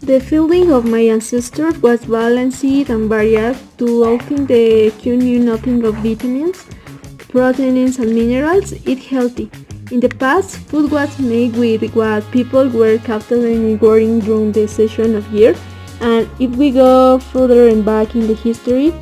The feeling of my ancestors was balanced and varied. To often the Q knew nothing of vitamins, proteins and minerals, eat healthy. In the past, food was made with what people were capable of growing during the season of year, and if we go further and back in the history,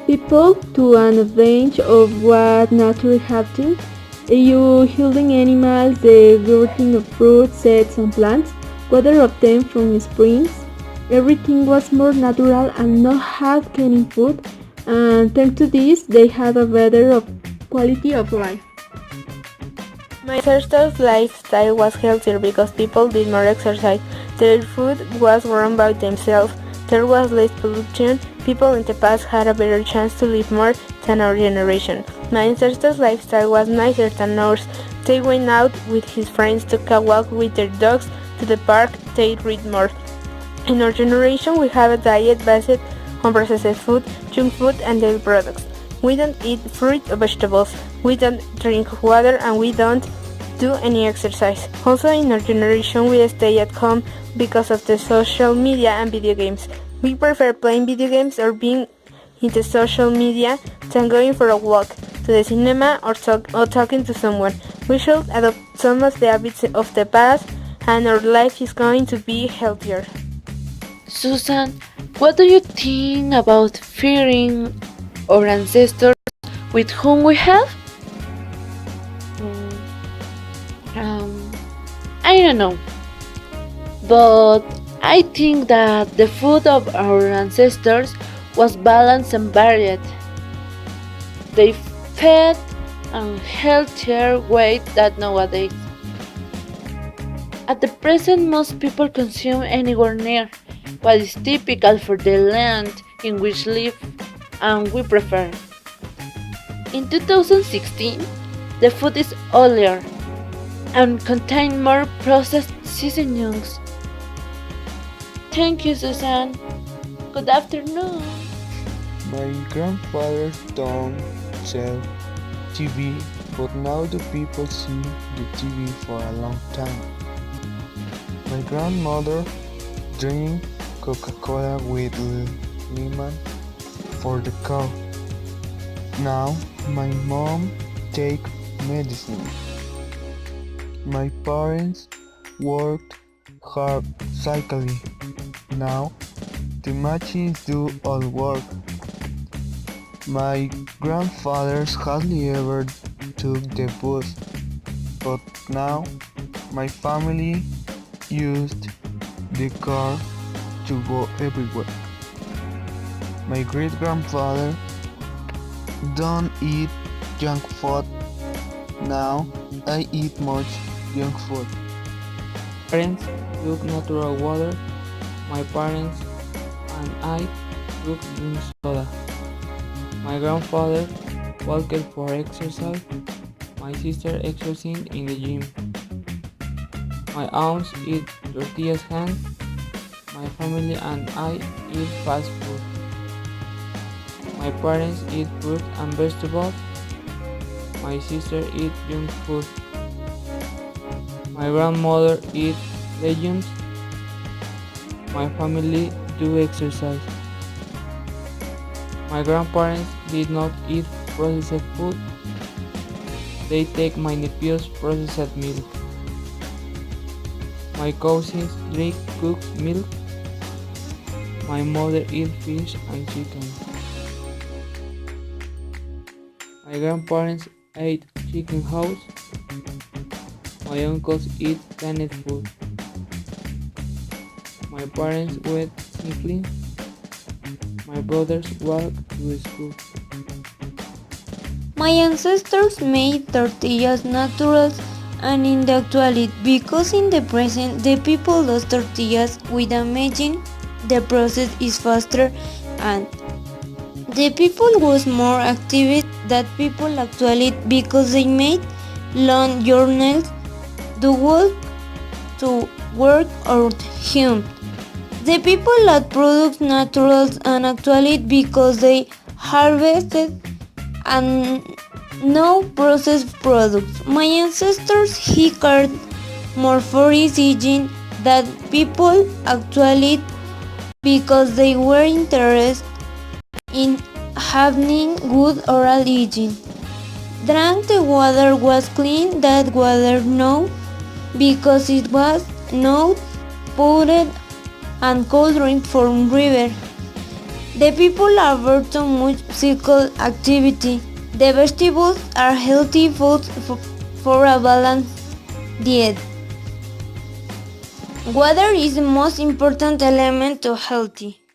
people to an advantage of what nature happened, you healing animals, the growing of fruits, seeds and plants, water obtained from springs, everything was more natural and not had any food, and thanks to this, they had a better quality of life. My ancestors' lifestyle was healthier because people did more exercise. Their food was grown by themselves. There was less pollution. People in the past had a better chance to live more than our generation. My ancestors' lifestyle was nicer than ours. They went out with his friends, took a walk with their dogs to the park, they read more. In our generation, we have a diet based on processed food, junk food, and dairy products. We don't eat fruit or vegetables, we don't drink water, and we don't do any exercise. Also, in our generation, we stay at home because of the social media and video games. We prefer playing video games or being in the social media than going for a walk, to the cinema, or talking to someone. We should adopt some of the habits of the past, and our life is going to be healthier. Susan, what do you think about fearing our ancestors with whom we have? I don't know, but I think that the food of our ancestors was balanced and varied. They fed a healthier way than nowadays. At the present, most people consume anywhere near what is typical for the land in which live and we prefer. In 2016, the food is oilier and contain more processed seasonings. Thank you, Susan. Good afternoon. My grandfather don't sell TV, but now the people see the TV for a long time. My grandmother drink Coca-Cola with lemon for the cough. Now my mom take medicine. My parents worked hard cycling. Now the machines do all work. My grandfathers hardly ever took the bus, but now my family used the car to go everywhere. My great-grandfather don't eat junk food. Now I eat much junk food. Parents took natural water. My parents and I took drink soda. My grandfather walked for exercise. My sister exercising in the gym. My aunts eat tortillas hand. My family and I eat fast food. My parents eat fruit and vegetables. My sister eat junk food. My grandmother eat legumes. My family do exercise. My grandparents did not eat processed food. They take my nephew's processed milk. My cousins drink cooked milk. My mother eat fish and chicken. My grandparents ate chicken house. My uncles eat canned food. My parents went simply. My brothers walk to school. My ancestors made tortillas natural and in the actuality because in the present the people does tortillas with a machine, the process is faster and the people was more active than people actually because they made long journeys to work or home. The people that produce naturals and actually because they harvested and no processed products. My ancestors he cared more for his hygiene that people actually because they were interested in having good oral hygiene. Drank the water was clean, that water no, because it was not polluted and cold drink from river. The people avoid too much physical activity. The vegetables are healthy foods for a balanced diet. Water is the most important element to healthy.